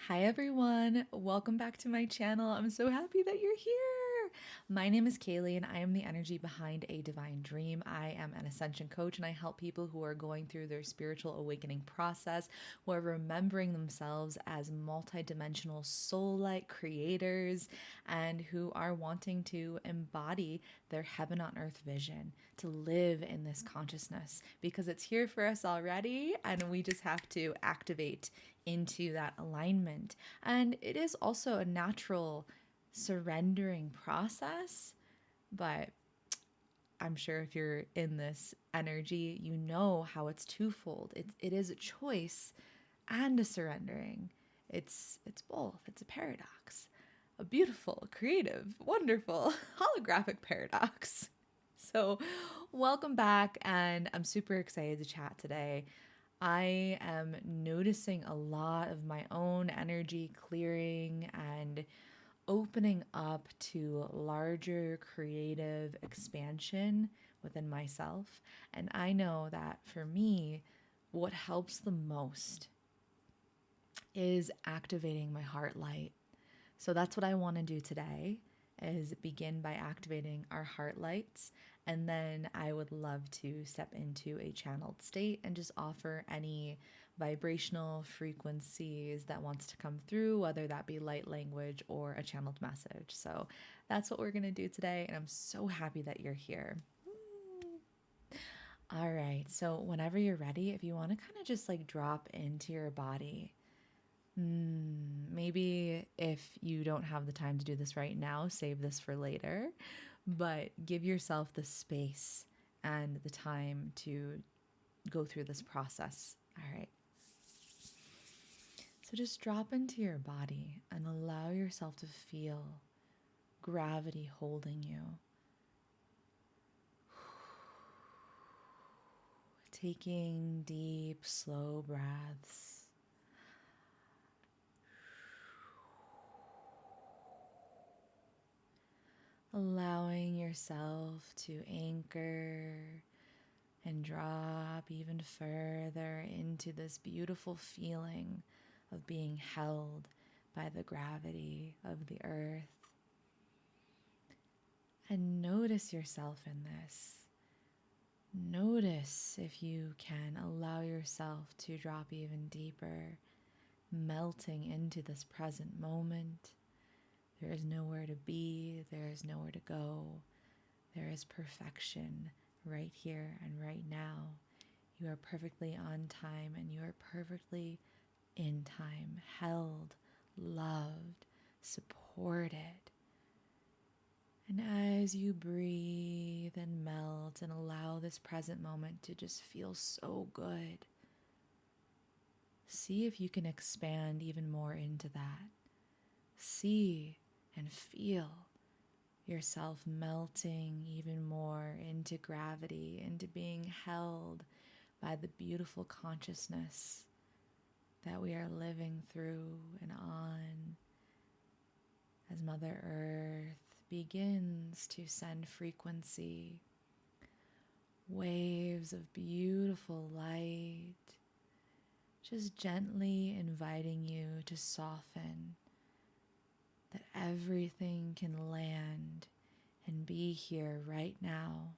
Hi everyone, welcome back to my channel. I'm so happy that you're here. My name is Kaley and I am the energy behind A Divine Dream. I am an Ascension coach and I help people who are going through their spiritual awakening process, who are remembering themselves as multidimensional soul-like creators and who are wanting to embody their heaven on earth vision, to live in this consciousness because it's here for us already and we just have to activate into that alignment. And it is also a natural surrendering process, but I'm sure if you're in this energy, you know how it's twofold. It is a choice and a surrendering. It's both. It's a paradox. A beautiful, creative, wonderful, holographic paradox. So, welcome back, and I'm super excited to chat today. I am noticing a lot of my own energy clearing and opening up to larger creative expansion within myself. And I know that for me, what helps the most is activating my heart light. So that's what I want to do today is begin by activating our heart lights, and then I would love to step into a channeled state and just offer any vibrational frequencies that wants to come through, whether that be light language or a channeled message. So that's what we're going to do today, and I'm so happy that you're here. All right, so whenever you're ready, if you want to kind of just like drop into your body. Maybe if you don't have the time to do this right now, save this for later, but give yourself the space and the time to go through this process. All right. So just drop into your body and allow yourself to feel gravity holding you. Taking deep, slow breaths. Allowing yourself to anchor and drop even further into this beautiful feeling of being held by the gravity of the earth. And notice yourself in this. Notice if you can allow yourself to drop even deeper, melting into this present moment. There is nowhere to be, there is nowhere to go. There is perfection right here and right now. You are perfectly on time and you are perfectly in time, held, loved, supported. And as you breathe and melt and allow this present moment to just feel so good, see if you can expand even more into that. See and feel yourself melting even more into gravity, into being held by the beautiful consciousness that we are living through and on as Mother Earth begins to send frequency, waves of beautiful light, just gently inviting you to soften, that everything can land and be here right now.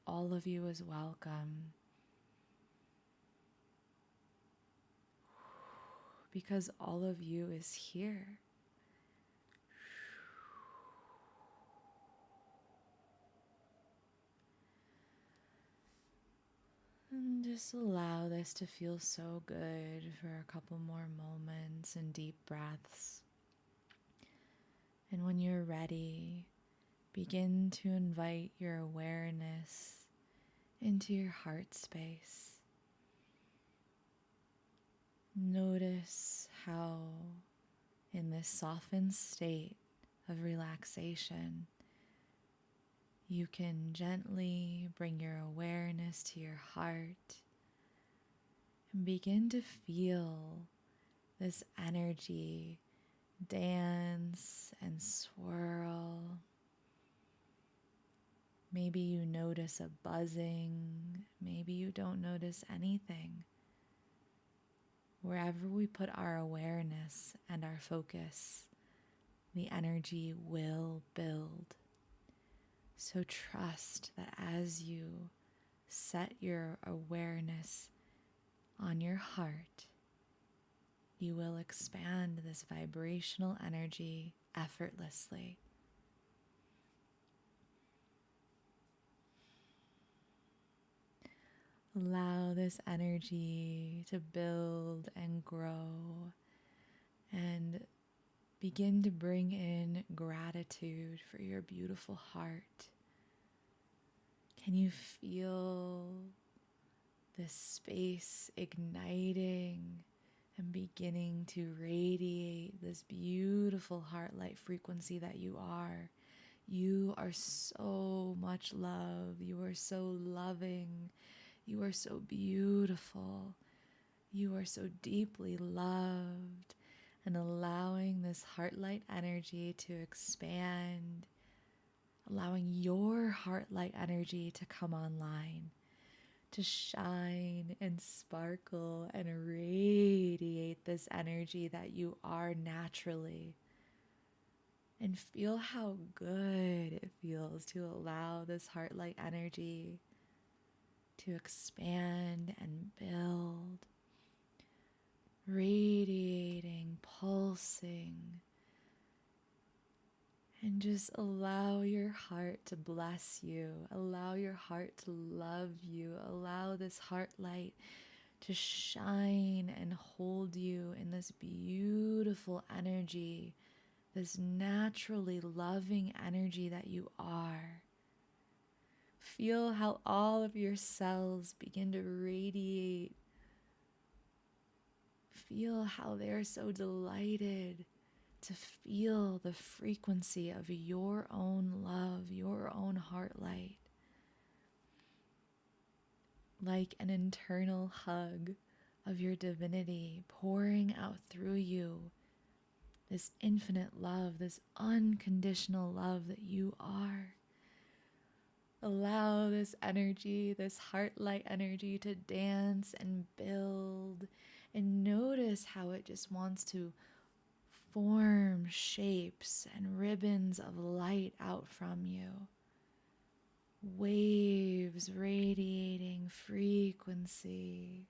All of you is welcome. Because all of you is here. And just allow this to feel so good for a couple more moments and deep breaths. And when you're ready, begin to invite your awareness into your heart space. Notice how, in this softened state of relaxation, you can gently bring your awareness to your heart and begin to feel this energy dance and swirl. Maybe you notice a buzzing, maybe you don't notice anything. Wherever we put our awareness and our focus, the energy will build. So trust that as you set your awareness on your heart, you will expand this vibrational energy effortlessly. Allow this energy to build and grow, and begin to bring in gratitude for your beautiful heart. Can you feel this space igniting and beginning to radiate this beautiful heart light frequency that you are? You are so much love. You are so loving. You are so beautiful. You are so deeply loved. And allowing this heart light energy to expand, allowing your heart light energy to come online, to shine and sparkle and radiate this energy that you are naturally. And feel how good it feels to allow this heart light energy to expand and build, radiating, pulsing. And just allow your heart to bless you. Allow your heart to love you. Allow this heart light to shine and hold you in this beautiful energy, this naturally loving energy that you are. Feel how all of your cells begin to radiate. Feel how they're so delighted to feel the frequency of your own love, your own heart light. Like an internal hug of your divinity pouring out through you, this infinite love, this unconditional love that you are. Allow this energy, this heart light energy, to dance and build, and notice how it just wants to form shapes and ribbons of light out from you. Waves radiating frequency,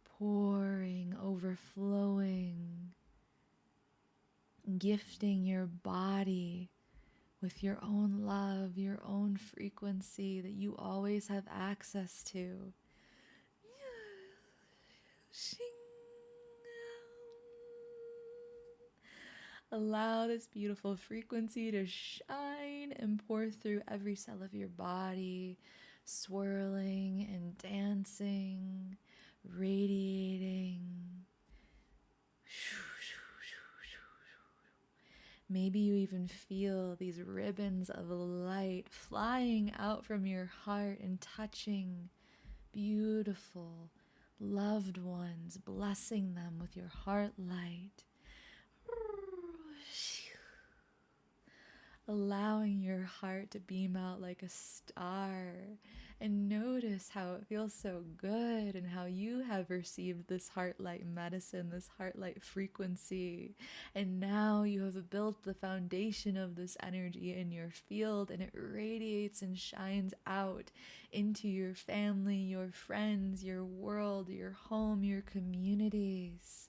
pouring, overflowing, gifting your body with your own love, your own frequency that you always have access to. Allow this beautiful frequency to shine and pour through every cell of your body, swirling and dancing, radiating. Maybe you even feel these ribbons of light flying out from your heart and touching beautiful, loved ones, blessing them with your heart light. Allowing your heart to beam out like a star, and notice how it feels so good and how you have received this heart light medicine, this heart light frequency, and now you have built the foundation of this energy in your field, and it radiates and shines out into your family, your friends, your world, your home, your communities.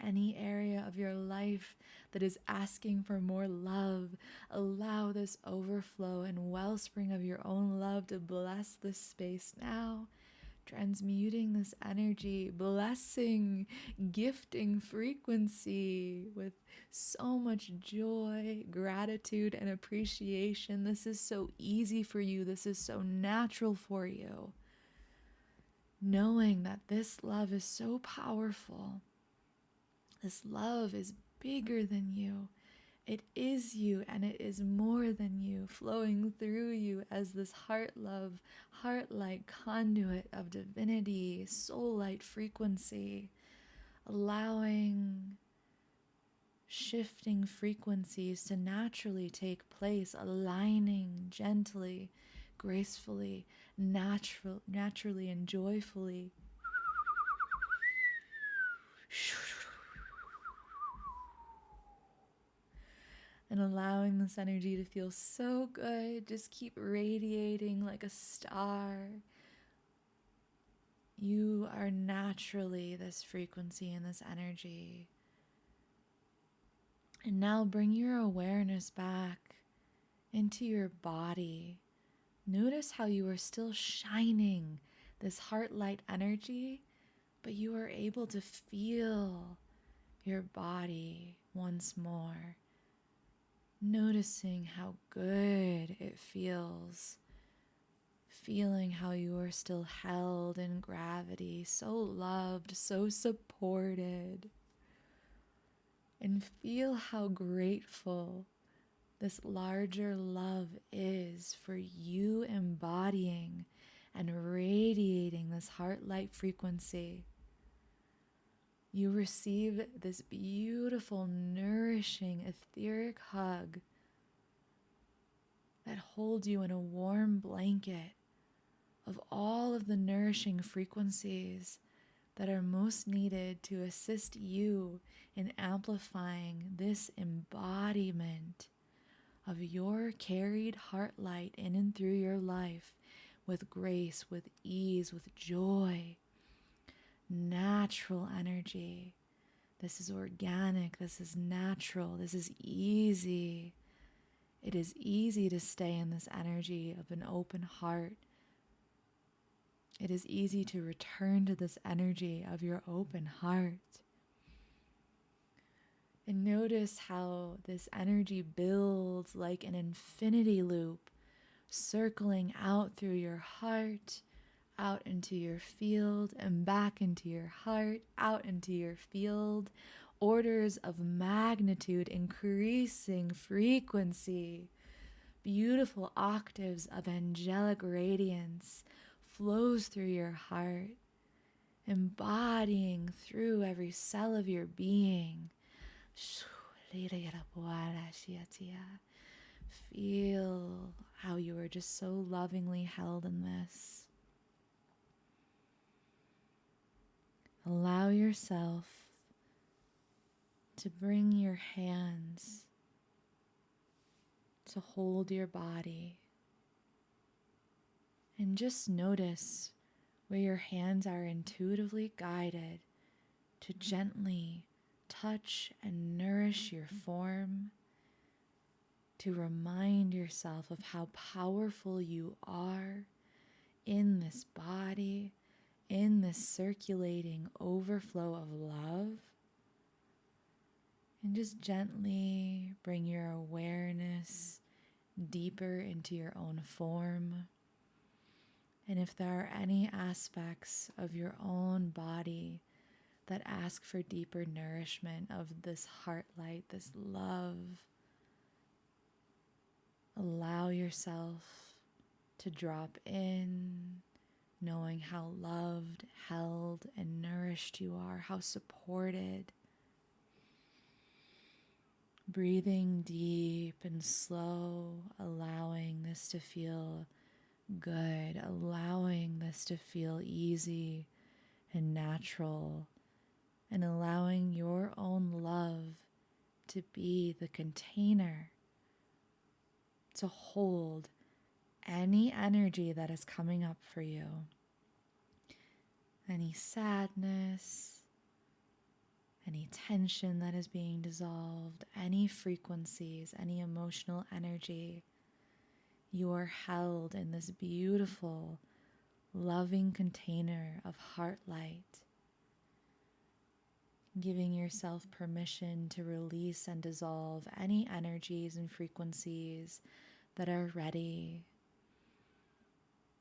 Any area of your life that is asking for more love, allow this overflow and wellspring of your own love to bless this space now, transmuting this energy, blessing, gifting frequency with so much joy, gratitude, and appreciation. This is so easy for you. This is so natural for you. Knowing that this love is so powerful. This love is bigger than you. It is you, and it is more than you, flowing through you as this heart love, heart light conduit of divinity, soul light frequency, allowing shifting frequencies to naturally take place, aligning gently, gracefully, naturally, and joyfully And allowing this energy to feel so good. Just keep radiating like a star. You are naturally this frequency and this energy. And now bring your awareness back into your body. Notice how you are still shining this heart light energy, but you are able to feel your body once more. Noticing how good it feels. Feeling how you are still held in gravity, so loved, so supported. And feel how grateful this larger love is for you embodying and radiating this heart light frequency. You receive this beautiful, nourishing, etheric hug that holds you in a warm blanket of all of the nourishing frequencies that are most needed to assist you in amplifying this embodiment of your carried heart light in and through your life with grace, with ease, with joy, natural energy. This is organic, this is natural, this is easy. It is easy to stay in this energy of an open heart. It is easy to return to this energy of your open heart. And notice how this energy builds like an infinity loop, circling out through your heart, out into your field, and back into your heart, out into your field. Orders of magnitude, increasing frequency. Beautiful octaves of angelic radiance flows through your heart, embodying through every cell of your being. Feel how you are just so lovingly held in this. Allow yourself to bring your hands to hold your body. And just notice where your hands are intuitively guided to gently touch and nourish your form, to remind yourself of how powerful you are in this body, in this circulating overflow of love. And just gently bring your awareness deeper into your own form. And if there are any aspects of your own body that ask for deeper nourishment of this heart light, this love, allow yourself to drop in, knowing how loved, held, and nourished you are, how supported. Breathing deep and slow, allowing this to feel good, allowing this to feel easy and natural, and allowing your own love to be the container to hold any energy that is coming up for you. Any sadness, any tension that is being dissolved, any frequencies, any emotional energy. You are held in this beautiful, loving container of heart light, giving yourself permission to release and dissolve any energies and frequencies that are ready.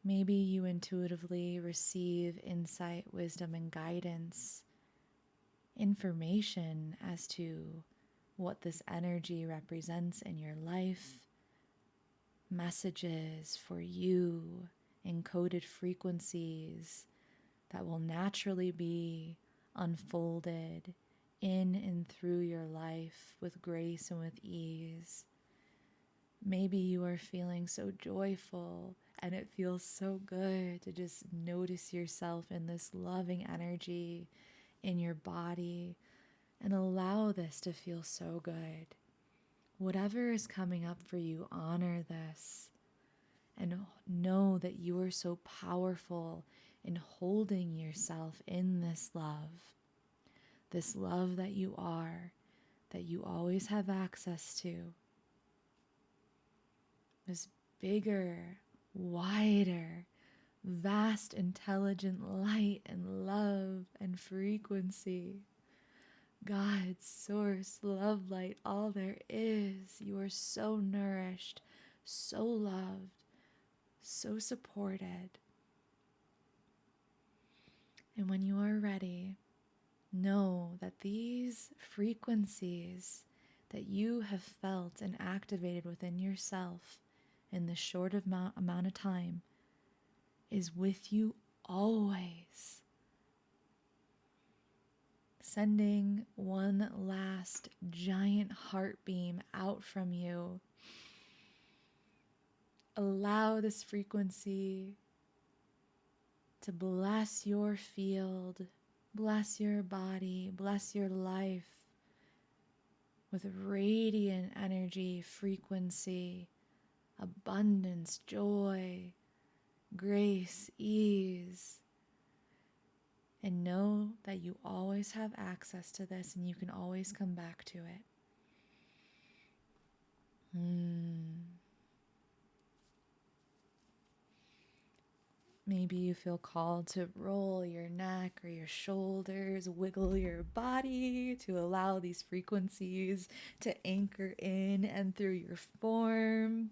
Maybe you intuitively receive insight, wisdom, and guidance, information as to what this energy represents in your life, messages for you, encoded frequencies that will naturally be unfolded in and through your life with grace and with ease. Maybe you are feeling so joyful and it feels so good to just notice yourself in this loving energy, in your body, and allow this to feel so good. Whatever is coming up for you, honor this and know that you are so powerful in holding yourself in this love that you are, that you always have access to, this bigger, wider, vast, intelligent light and love and frequency. God, source, love, light, all there is. You are so nourished, so loved, so supported. And when you are ready, know that these frequencies that you have felt and activated within yourself in this short amount of time is with you always. Sending one last giant heart beam out from you. Allow this frequency to bless your field, bless your body, bless your life with radiant energy, frequency, abundance, joy, grace, ease. And know that you always have access to this and you can always come back to it. Maybe you feel called to roll your neck or your shoulders, wiggle your body to allow these frequencies to anchor in and through your form.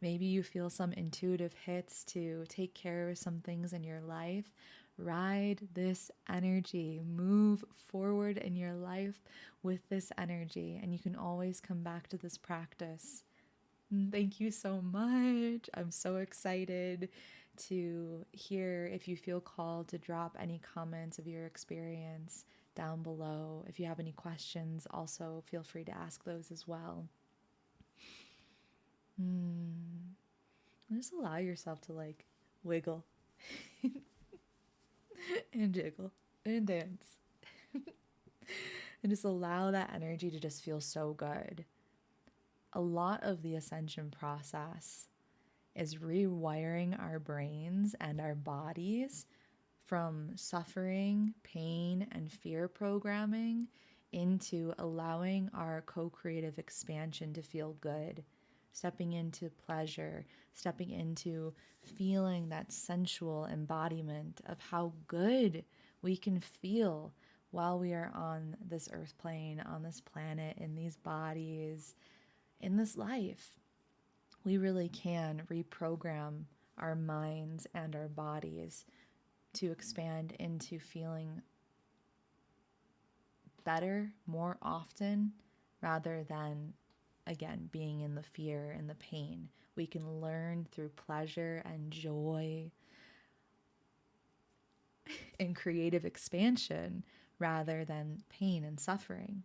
Maybe you feel some intuitive hits to take care of some things in your life. Ride this energy. Move forward in your life with this energy, and you can always come back to this practice. Thank you so much. I'm so excited to hear if you feel called to drop any comments of your experience down below. If you have any questions, also feel free to ask those as well. Just allow yourself to wiggle and jiggle and dance and just allow that energy to just feel so good. A lot of the ascension process is rewiring our brains and our bodies from suffering, pain, and fear programming into allowing our co-creative expansion to feel good, stepping into pleasure, stepping into feeling that sensual embodiment of how good we can feel while we are on this earth plane, on this planet, in these bodies, in this life. We really can reprogram our minds and our bodies to expand into feeling better more often rather than, again, being in the fear and the pain. We can learn through pleasure and joy and creative expansion rather than pain and suffering.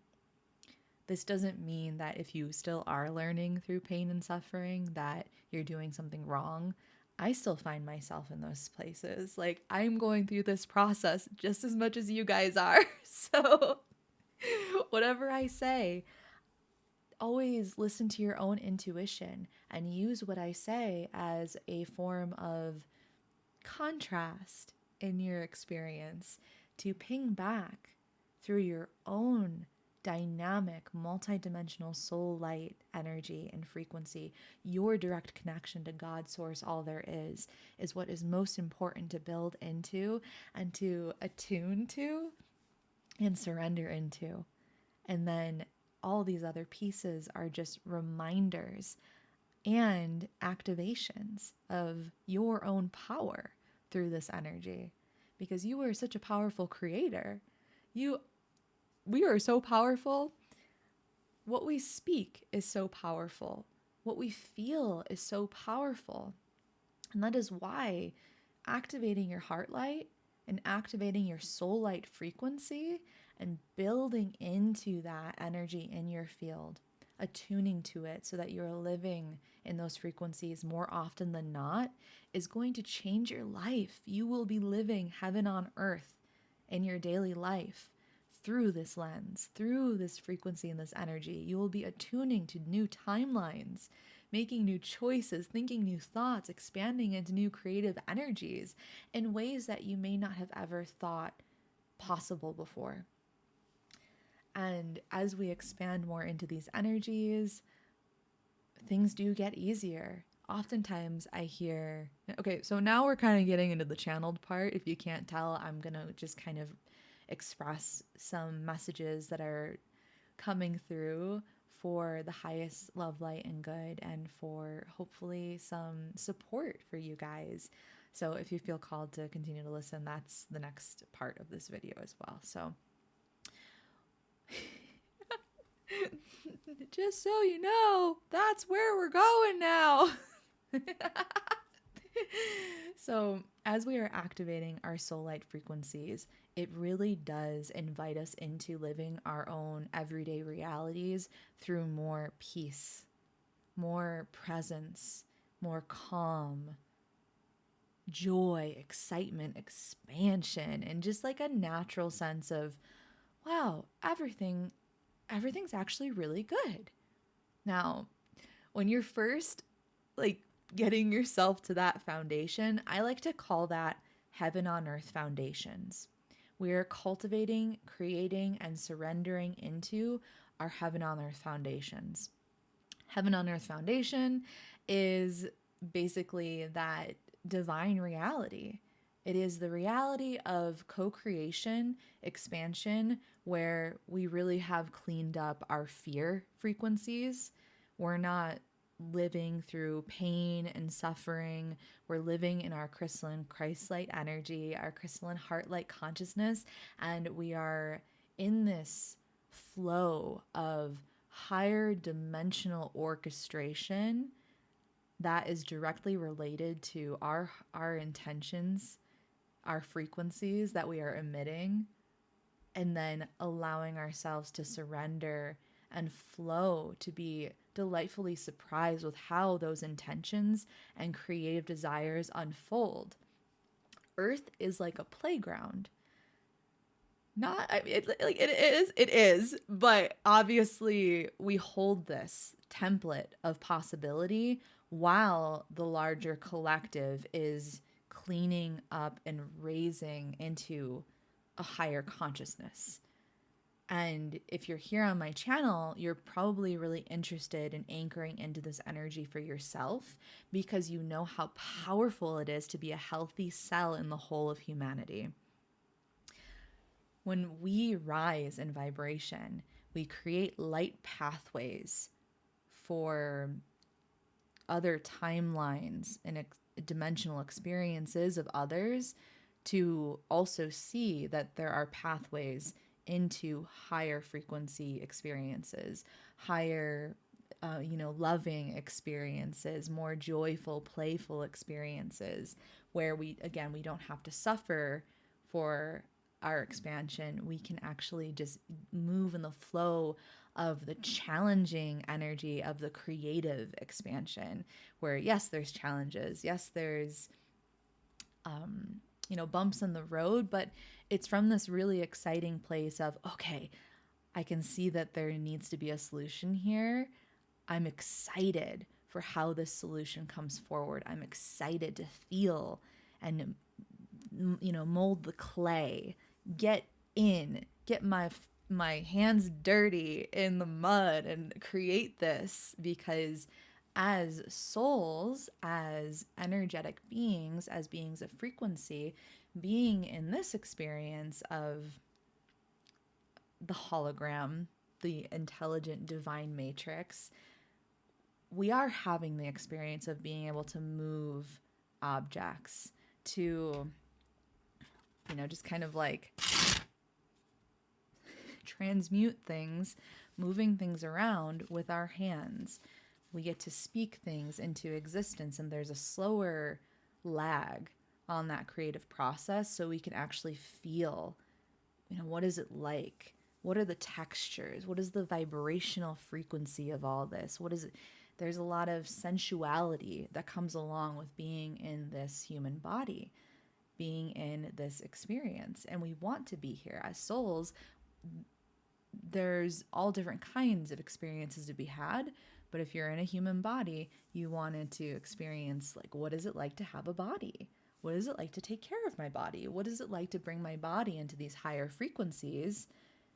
This doesn't mean that if you still are learning through pain and suffering that you're doing something wrong. I still find myself in those places. I'm going through this process just as much as you guys are. So whatever I say, always listen to your own intuition and use what I say as a form of contrast in your experience to ping back through your own dynamic, multidimensional soul light energy and frequency. Your direct connection to God, source, all there is what is most important to build into and to attune to and surrender into. And then all these other pieces are just reminders and activations of your own power through this energy, because you are such a powerful creator. We are so powerful. What we speak is so powerful. What we feel is so powerful. And that is why activating your heart light and activating your soul light frequency and building into that energy in your field, attuning to it so that you're living in those frequencies more often than not, is going to change your life. You will be living heaven on earth in your daily life through this lens, through this frequency and this energy. You will be attuning to new timelines, making new choices, thinking new thoughts, expanding into new creative energies in ways that you may not have ever thought possible before. And as we expand more into these energies, things do get easier. Oftentimes I hear, okay, so now we're kind of getting into the channeled part. If you can't tell, I'm going to just kind of express some messages that are coming through for the highest love, light, and good, and for hopefully some support for you guys. So if you feel called to continue to listen, that's the next part of this video as well. So just so you know, that's where we're going now. So as we are activating our soul light frequencies, it really does invite us into living our own everyday realities through more peace, more presence, more calm, joy, excitement, expansion, and just like a natural sense of, wow, everything's actually really good. Now, when you're first like getting yourself to that foundation, I like to call that heaven on earth foundations. We're cultivating, creating, and surrendering into our heaven on earth foundations. Heaven on earth foundation is basically that divine reality. It is the reality of co-creation, expansion, where we really have cleaned up our fear frequencies. We're not living through pain and suffering. We're living in our crystalline Christ-light energy, our crystalline heart-light consciousness, and we are in this flow of higher dimensional orchestration that is directly related to our intentions, our frequencies that we are emitting, and then allowing ourselves to surrender and flow, to be delightfully surprised with how those intentions and creative desires unfold. Earth is like a playground. Not, I mean, it is, but obviously we hold this template of possibility while the larger collective is cleaning up and raising into a higher consciousness. And if you're here on my channel, you're probably really interested in anchoring into this energy for yourself because you know how powerful it is to be a healthy cell in the whole of humanity. When we rise in vibration, we create light pathways for other timelines and dimensional experiences of others to also see that there are pathways into higher frequency experiences, higher, loving experiences, more joyful, playful experiences, where we don't have to suffer for our expansion. We can actually just move in the flow of the challenging energy of the creative expansion, where yes, there's challenges, yes, there's bumps in the road, but it's from this really exciting place of, okay, I can see that there needs to be a solution here. I'm excited for how this solution comes forward. I'm excited to feel and mold the clay, get my hands dirty in the mud and create this, because as souls, as energetic beings, as beings of frequency, being in this experience of the hologram, the intelligent divine matrix, we are having the experience of being able to move objects, to, just kind of like transmute things, moving things around with our hands. We get to speak things into existence, and there's a slower lag on that creative process, so we can actually feel, what is it like? What are the textures? What is the vibrational frequency of all this? What is it? There's a lot of sensuality that comes along with being in this human body, being in this experience. And we want to be here as souls. There's all different kinds of experiences to be had. But if you're in a human body, you wanted to experience, like, what is it like to have a body? What is it like to take care of my body? What is it like to bring my body into these higher frequencies,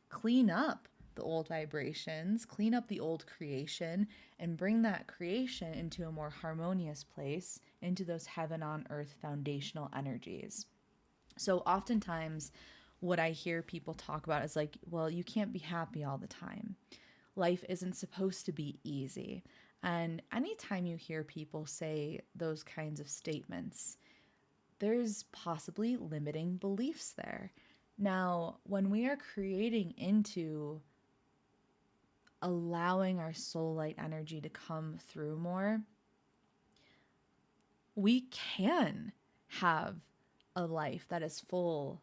clean up the old vibrations, clean up the old creation, and bring that creation into a more harmonious place, into those heaven on earth foundational energies. So oftentimes, what I hear people talk about is like, well, you can't be happy all the time. Life isn't supposed to be easy. And anytime you hear people say those kinds of statements, there's possibly limiting beliefs there. Now, when we are creating into allowing our soul light energy to come through more, we can have a life that is full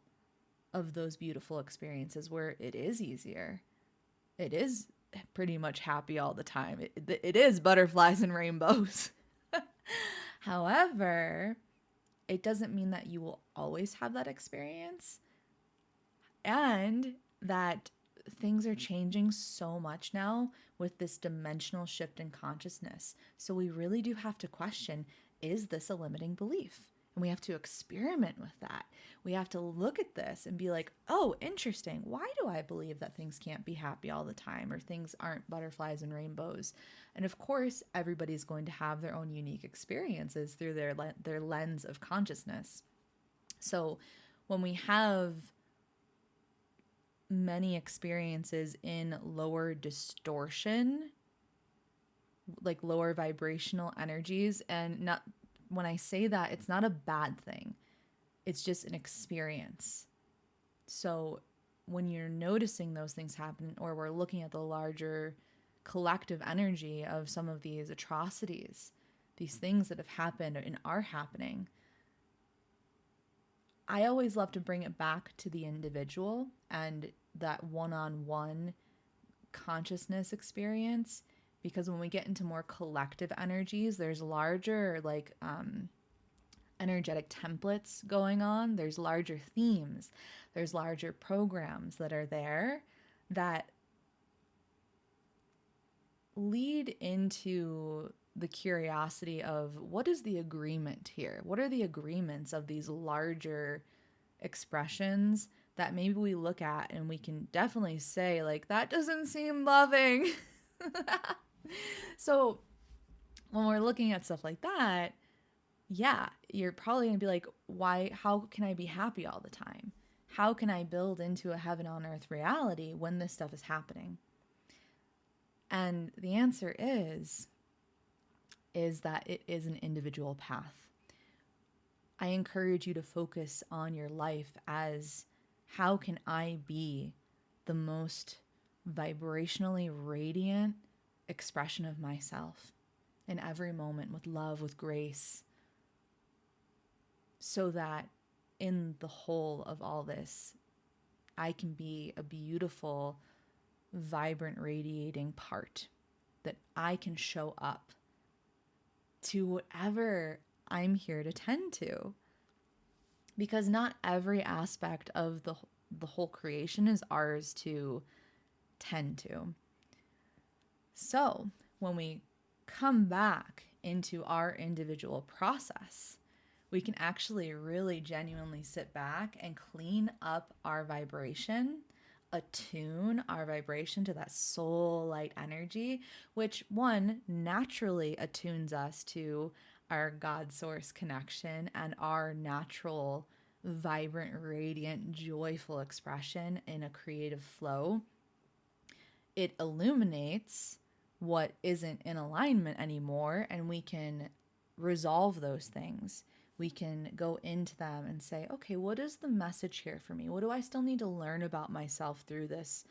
of those beautiful experiences where it is easier. It is pretty much happy all the time. It is butterflies and rainbows. However, it doesn't mean that you will always have that experience, and that things are changing so much now with this dimensional shift in consciousness. So we really do have to question, is this a limiting belief? And we have to experiment with that. We have to look at this and be like, oh, interesting. Why do I believe that things can't be happy all the time, or things aren't butterflies and rainbows? And of course, everybody's going to have their own unique experiences through their lens of consciousness. So when we have many experiences in lower distortion, like lower vibrational energies, and not, when I say that, it's not a bad thing. It's just an experience. So when you're noticing those things happen, or we're looking at the larger collective energy of some of these atrocities, these things that have happened and are happening, I always love to bring it back to the individual and that one-on-one consciousness experience, because when we get into more collective energies, there's larger energetic templates going on, there's larger themes, there's larger programs that are there that lead into the curiosity of, what is the agreement here? What are the agreements of these larger expressions that maybe we look at and we can definitely say, like, that doesn't seem loving. So when we're looking at stuff like that, yeah, you're probably going to be like, how can I be happy all the time? How can I build into a heaven on earth reality when this stuff is happening? And the answer is that it is an individual path. I encourage you to focus on your life as, how can I be the most vibrationally radiant expression of myself in every moment, with love, with grace, so that in the whole of all this, I can be a beautiful, vibrant, radiating part, that I can show up to whatever I'm here to tend to. Because not every aspect of the whole creation is ours to tend to. So when we come back into our individual process, we can actually really genuinely sit back and clean up our vibration, attune our vibration to that soul light energy, which, one, naturally attunes us to our God source connection and our natural, vibrant, radiant, joyful expression in a creative flow. It illuminates what isn't in alignment anymore, and we can resolve those things. We can go into them and say, okay, what is the message here for me? What do I still need to learn about myself through this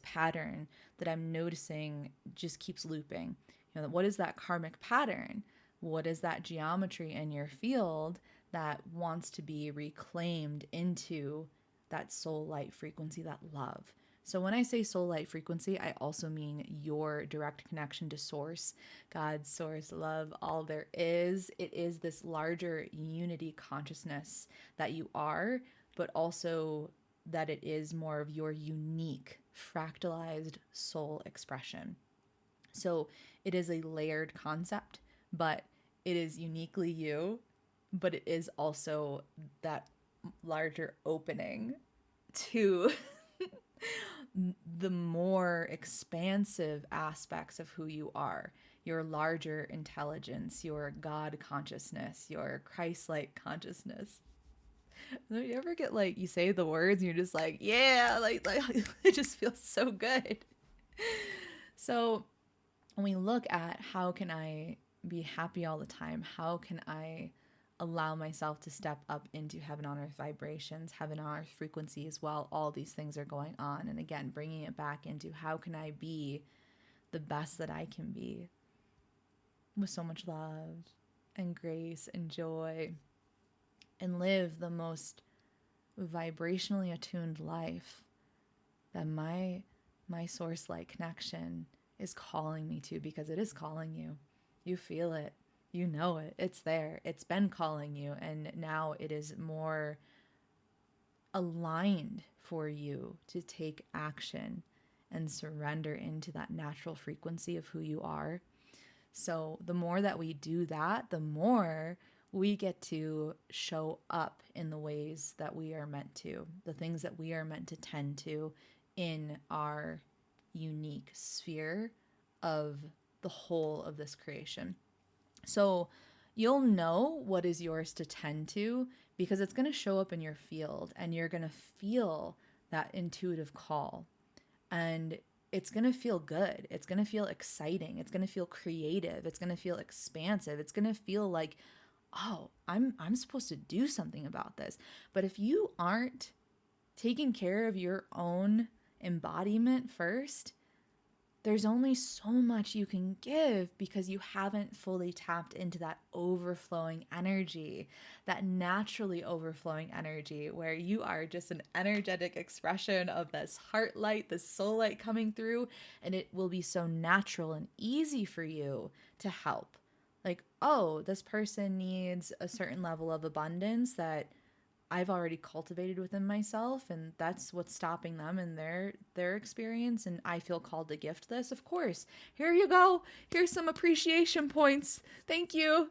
pattern that I'm noticing just keeps looping? You know, what is that karmic pattern? What is that geometry in your field that wants to be reclaimed into that soul light frequency, that love? So when I say soul light frequency, I also mean your direct connection to source, God, source, love, all there is. It is this larger unity consciousness that you are, but also that it is more of your unique fractalized soul expression. So it is a layered concept, but it is uniquely you, but it is also that larger opening to the more expansive aspects of who you are, your larger intelligence, your God consciousness, your Christ like consciousness. Don't you ever get like, you say the words and you're just like, yeah, like it just feels so good. So when we look at how can I be happy all the time, how can I allow myself to step up into heaven on earth vibrations, heaven on earth frequencies while all these things are going on. And again, bringing it back into how can I be the best that I can be with so much love and grace and joy and live the most vibrationally attuned life that my source light connection is calling me to, because it is calling you. You feel it. You know it. It's there. It's been calling you, and now it is more aligned for you to take action and surrender into that natural frequency of who you are. So the more that we do that, the more we get to show up in the ways that we are meant to, the things that we are meant to tend to in our unique sphere of the whole of this creation. So you'll know what is yours to tend to because it's going to show up in your field, and you're going to feel that intuitive call. And it's going to feel good. It's going to feel exciting. It's going to feel creative. It's going to feel expansive. It's going to feel like, oh, I'm supposed to do something about this. But if you aren't taking care of your own embodiment first, there's only so much you can give because you haven't fully tapped into that overflowing energy, that naturally overflowing energy where you are just an energetic expression of this heart light, this soul light coming through, and it will be so natural and easy for you to help. Like, oh, this person needs a certain level of abundance that I've already cultivated within myself, and that's what's stopping them in their experience, and I feel called to gift this. Of course. Here you go. Here's some appreciation points. Thank you.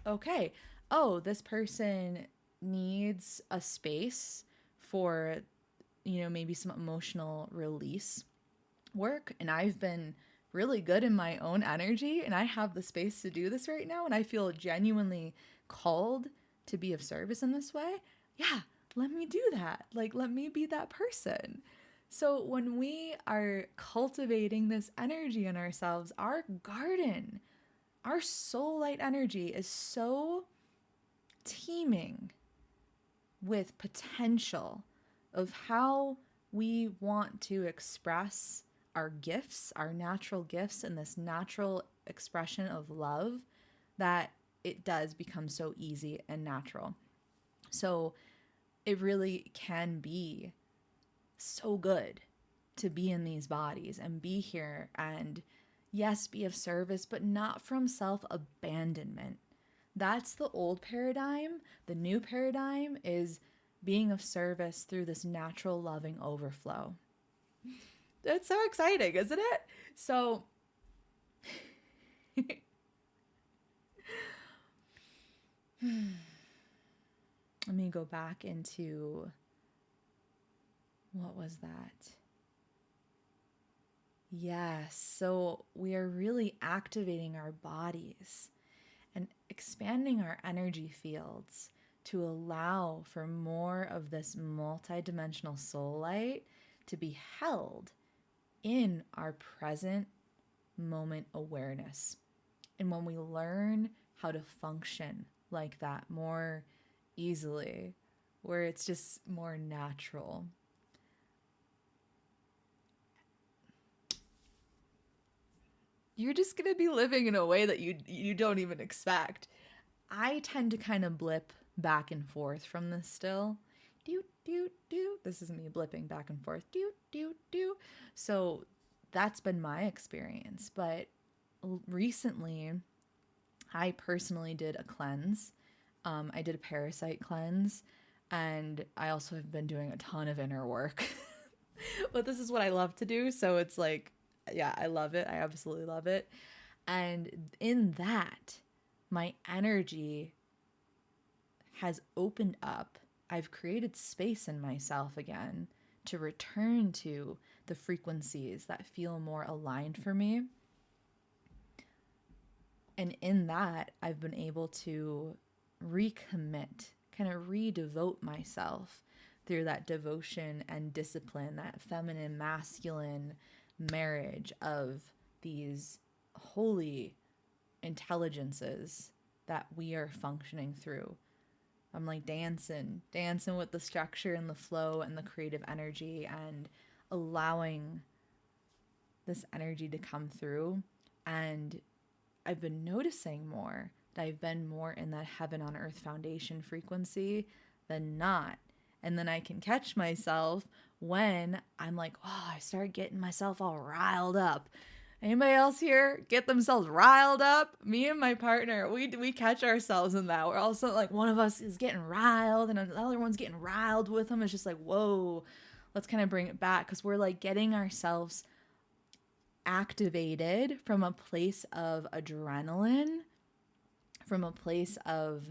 Okay. Oh, this person needs a space for, maybe some emotional release work, and I've been really good in my own energy, and I have the space to do this right now, and I feel genuinely called to be of service in this way. Yeah, let me do that. Like, let me be that person. So when we are cultivating this energy in ourselves, our garden, our soul light energy is so teeming with potential of how we want to express our gifts, our natural gifts, and this natural expression of love, that it does become so easy and natural. So it really can be so good to be in these bodies and be here and, yes, be of service, but not from self-abandonment. That's the old paradigm. The new paradigm is being of service through this natural loving overflow. It's so exciting, isn't it? So let me go back into, what was that? Yes, so we are really activating our bodies and expanding our energy fields to allow for more of this multidimensional soul light to be held in our present moment awareness. And when we learn how to function like that more easily, where it's just more natural, you're just going to be living in a way that you don't even expect. I tend to kind of blip back and forth from this still. Do, do, do. This is me blipping back and forth. Do, do, do. So that's been my experience. But recently, I personally did a cleanse. I did a parasite cleanse, and I also have been doing a ton of inner work. But this is what I love to do. So it's like, yeah, I love it. I absolutely love it. And in that, my energy has opened up. I've created space in myself again to return to the frequencies that feel more aligned for me. And in that, I've been able to recommit, kind of redevote myself through that devotion and discipline, that feminine masculine marriage of these holy intelligences that we are functioning through. I'm like dancing with the structure and the flow and the creative energy, and allowing this energy to come through. And I've been noticing more that I've been more in that heaven on earth foundation frequency than not. And then I can catch myself when I'm like, oh, I start getting myself all riled up. Anybody else here get themselves riled up? Me and my partner, we catch ourselves in that. We're also like, one of us is getting riled and the other one's getting riled with them. It's just like, whoa, let's kind of bring it back, because we're like getting ourselves activated from a place of adrenaline, from a place of,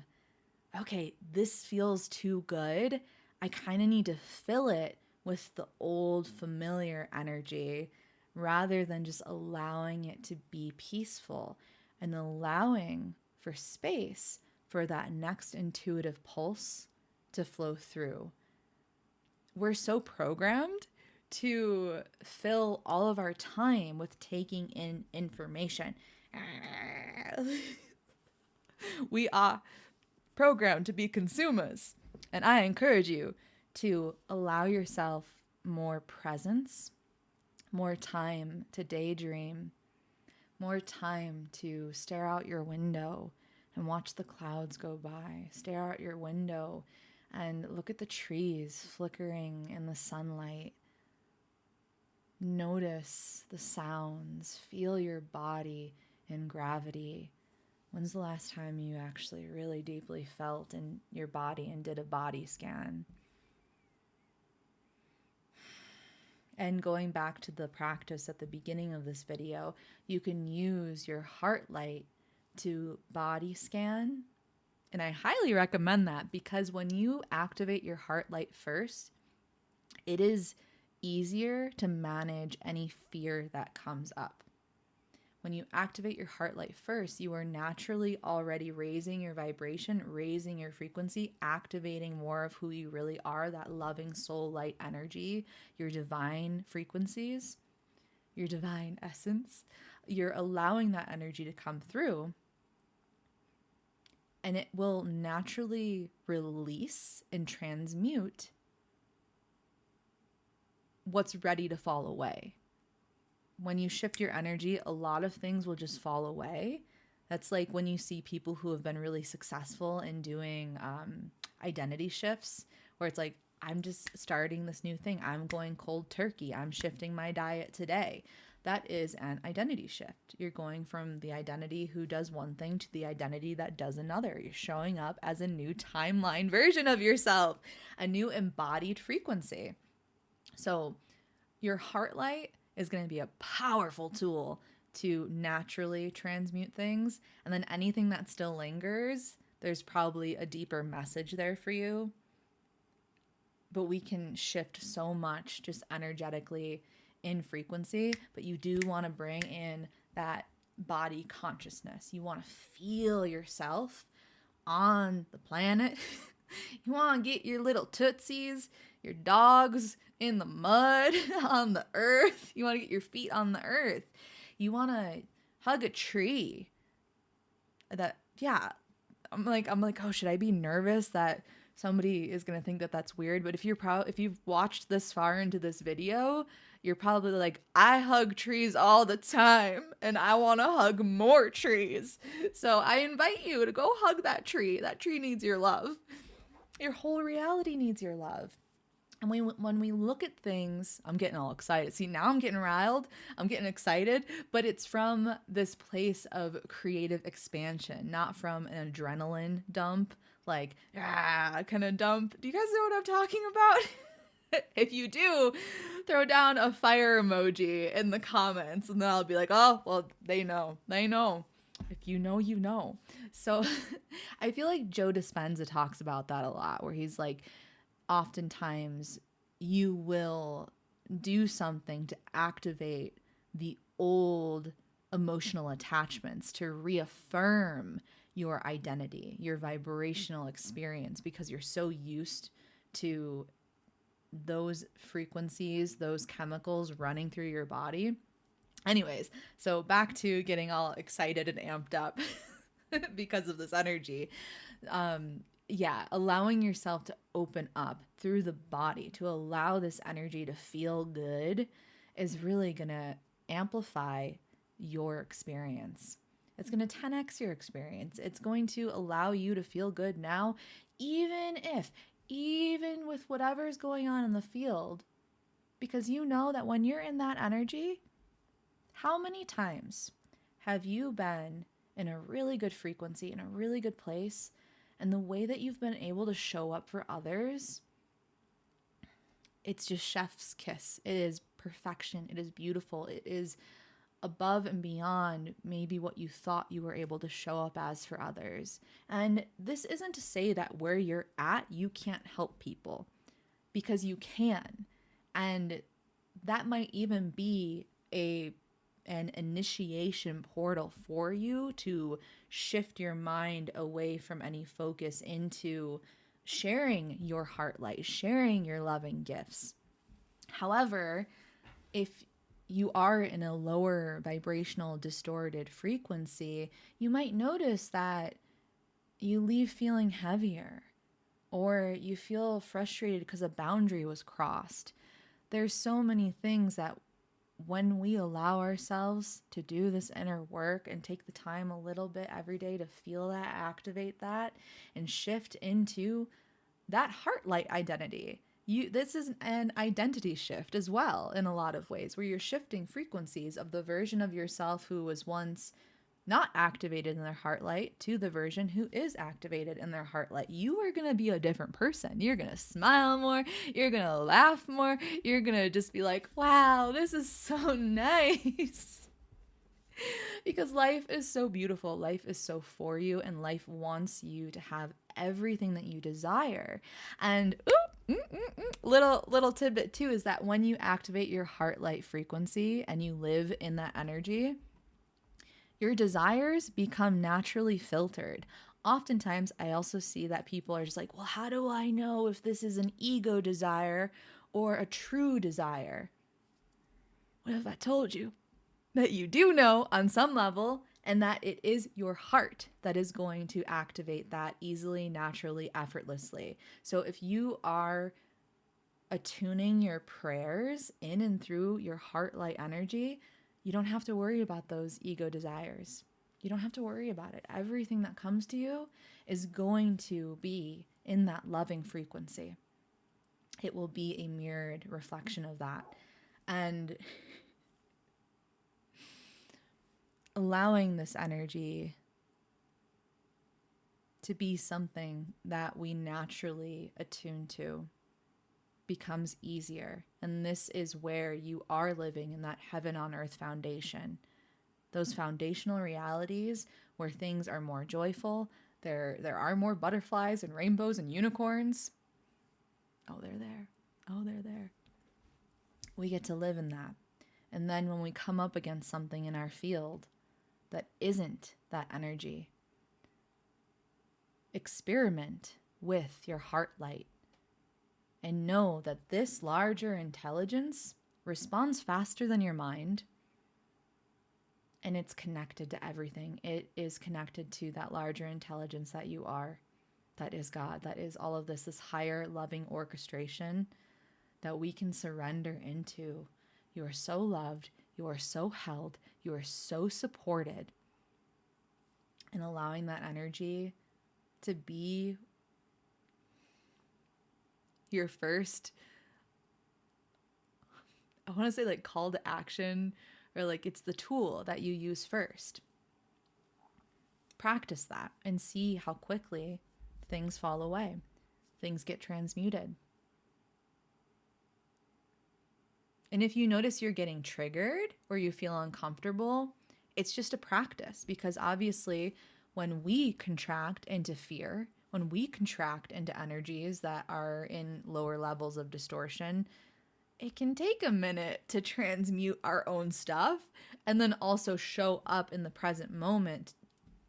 okay, this feels too good. I kind of need to fill it with the old familiar energy, rather than just allowing it to be peaceful and allowing for space for that next intuitive pulse to flow through. We're so programmed to fill all of our time with taking in information. We are programmed to be consumers. And I encourage you to allow yourself more presence, more time to daydream, more time to stare out your window and watch the clouds go by. Stare out your window and look at the trees flickering in the sunlight. Notice the sounds. Feel your body in gravity. When's the last time you actually really deeply felt in your body and did a body scan? And going back to the practice at the beginning of this video, you can use your heart light to body scan. And I highly recommend that, because when you activate your heart light first, it is easier to manage any fear that comes up. When you activate your heart light first, you are naturally already raising your vibration, raising your frequency, activating more of who you really are, that loving soul light energy, your divine frequencies, your divine essence. You're allowing that energy to come through, and it will naturally release and transmute what's ready to fall away. When you shift your energy, a lot of things will just fall away. That's like when you see people who have been really successful in doing identity shifts, where it's like, I'm just starting this new thing. I'm going cold turkey. I'm shifting my diet today. That is an identity shift. You're going from the identity who does one thing to the identity that does another. You're showing up as a new timeline version of yourself, a new embodied frequency. So your heart light is going to be a powerful tool to naturally transmute things. And then anything that still lingers, there's probably a deeper message there for you. But we can shift so much just energetically in frequency. But you do want to bring in that body consciousness. You want to feel yourself on the planet. You want to get your little tootsies, your dogs in the mud, on the earth. You want to get your feet on the earth. You want to hug a tree. That, yeah. I'm like, oh, should I be nervous that somebody is going to think that that's weird? But if you've watched this far into this video, you're probably like, I hug trees all the time and I want to hug more trees. So I invite you to go hug that tree. That tree needs your love. Your whole reality needs your love. And when we look at things, I'm getting all excited. See, now I'm getting riled. I'm getting excited, but it's from this place of creative expansion, not from an adrenaline dump, like, kind of dump. Do you guys know what I'm talking about? If you do, throw down a fire emoji in the comments, and then I'll be like, oh, well, they know. They know. If you know, you know. So I feel like Joe Dispenza talks about that a lot, where he's like, oftentimes you will do something to activate the old emotional attachments, to reaffirm your identity, your vibrational experience, because you're so used to those frequencies, those chemicals running through your body. Anyways, so back to getting all excited and amped up because of this energy. Yeah, allowing yourself to open up through the body, to allow this energy to feel good, is really going to amplify your experience. It's going to 10x your experience. It's going to allow you to feel good now, even with whatever's going on in the field, because you know that when you're in that energy, how many times have you been in a really good frequency, in a really good place, and the way that you've been able to show up for others, it's just chef's kiss. It is perfection. It is beautiful. It is above and beyond maybe what you thought you were able to show up as for others. And this isn't to say that where you're at, you can't help people, because you can. And that might even be an initiation portal for you to shift your mind away from any focus into sharing your heart light, sharing your loving gifts. However, if you are in a lower vibrational distorted frequency, you might notice that you leave feeling heavier, or you feel frustrated because a boundary was crossed. There's so many things that when we allow ourselves to do this inner work and take the time a little bit every day to feel that, activate that, and shift into that heart light identity. This is an identity shift as well, in a lot of ways, where you're shifting frequencies of the version of yourself who was once not activated in their heart light to the version who is activated in their heart light. You are going to be a different person. You're going to smile more. You're going to laugh more. You're going to just be like, wow, this is so nice. Because life is so beautiful. Life is so for you, and life wants you to have everything that you desire. And little tidbit too is that when you activate your heart light frequency and you live in that energy, your desires become naturally filtered. Oftentimes, I also see that people are just like, well, how do I know if this is an ego desire or a true desire? What if I told you that you do know on some level, and that it is your heart that is going to activate that easily, naturally, effortlessly? So if you are attuning your prayers in and through your heart light energy, you don't have to worry about those ego desires. You don't have to worry about it. Everything that comes to you is going to be in that loving frequency. It will be a mirrored reflection of that. And allowing this energy to be something that we naturally attune to becomes easier. And this is where you are living in that heaven on earth foundation. Those foundational realities where things are more joyful, there are more butterflies and rainbows and unicorns. Oh, they're there. Oh, they're there. We get to live in that. And then when we come up against something in our field that isn't that energy, experiment with your heart light and know that this larger intelligence responds faster than your mind. And it's connected to everything. It is connected to that larger intelligence that you are. That is God. That is all of this higher loving orchestration that we can surrender into. You are so loved. You are so held. You are so supported. And allowing that energy to be your first I want to say like call to action, or like it's the tool that you use first. Practice that and see how quickly things fall away, things get transmuted. And if you notice you're getting triggered or you feel uncomfortable, it's just a practice, because obviously when we contract into fear, when we contract into energies that are in lower levels of distortion, it can take a minute to transmute our own stuff and then also show up in the present moment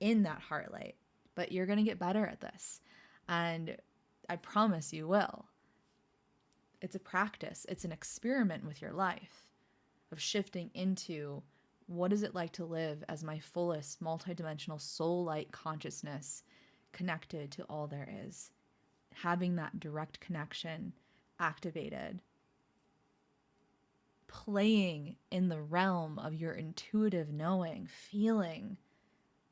in that heart light. But you're going to get better at this. And I promise you will. It's a practice. It's an experiment with your life of shifting into what is it like to live as my fullest multidimensional soul light consciousness connected to all there is. Having that direct connection activated. Playing in the realm of your intuitive knowing, feeling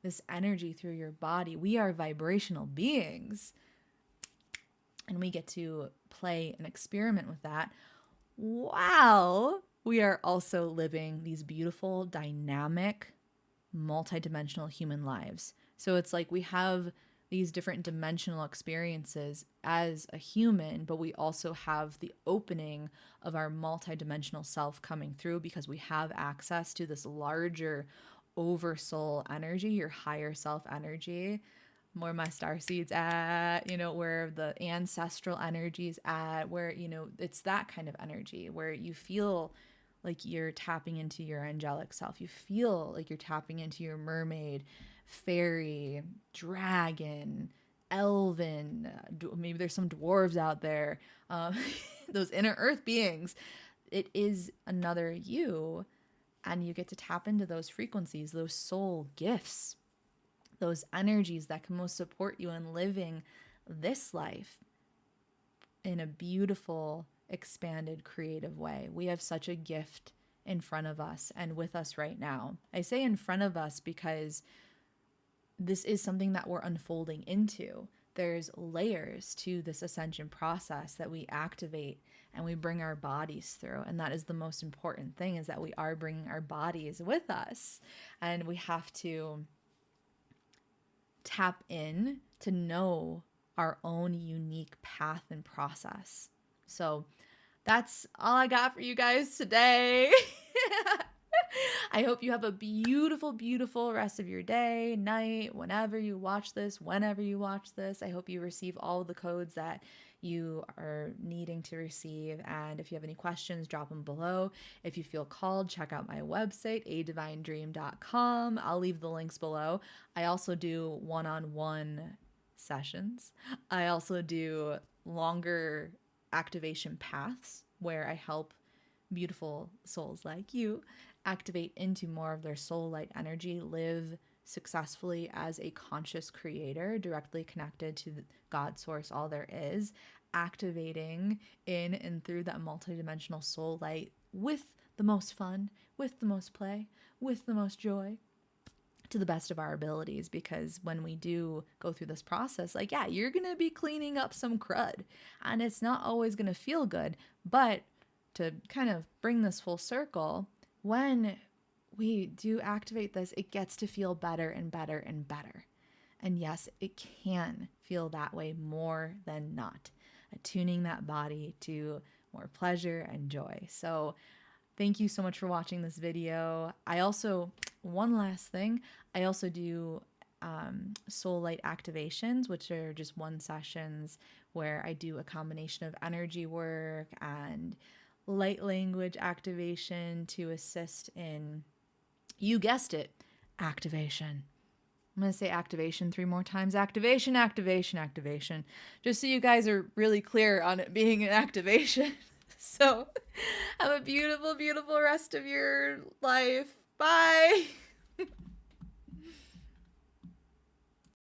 this energy through your body. We are vibrational beings, and we get to play and experiment with that while we are also living these beautiful, dynamic, multidimensional human lives. So it's like we have these different dimensional experiences as a human, but we also have the opening of our multidimensional self coming through because we have access to this larger oversoul energy, your higher self energy, where my star seeds at, where the ancestral energies at, where, it's that kind of energy where you feel like you're tapping into your angelic self. You feel like you're tapping into your mermaid, fairy, dragon, elven, maybe there's some dwarves out there, those inner earth beings. It is another you, and you get to tap into those frequencies, those soul gifts, those energies that can most support you in living this life in a beautiful, expanded, creative way. We have such a gift in front of us and with us right now. I say in front of us because this is something that we're unfolding into. There's layers to this ascension process that we activate and we bring our bodies through. And that is the most important thing, is that we are bringing our bodies with us. And we have to tap in to know our own unique path and process. So that's all I got for you guys today. I hope you have a beautiful, beautiful rest of your day, night, whenever you watch this. I hope you receive all of the codes that you are needing to receive. And if you have any questions, drop them below. If you feel called, check out my website, adivinedream.com. I'll leave the links below. I also do one-on-one sessions. I also do longer activation paths where I help beautiful souls like you activate into more of their soul light energy, live successfully as a conscious creator directly connected to God source, all there is, activating in and through that multidimensional soul light with the most fun, with the most play, with the most joy, to the best of our abilities. Because when we do go through this process, like, yeah, you're going to be cleaning up some crud and it's not always going to feel good. But to kind of bring this full circle, when we do activate this, it gets to feel better and better and better. And yes, it can feel that way more than not, attuning that body to more pleasure and joy. So thank you so much for watching this video. I also, one last thing, I also do soul light activations, which are just one sessions where I do a combination of energy work and light language activation to assist in, you guessed it, activation. I'm going to say activation 3 more times. Activation, activation, activation. Just so you guys are really clear on it being an activation. So have a beautiful, beautiful rest of your life. Bye.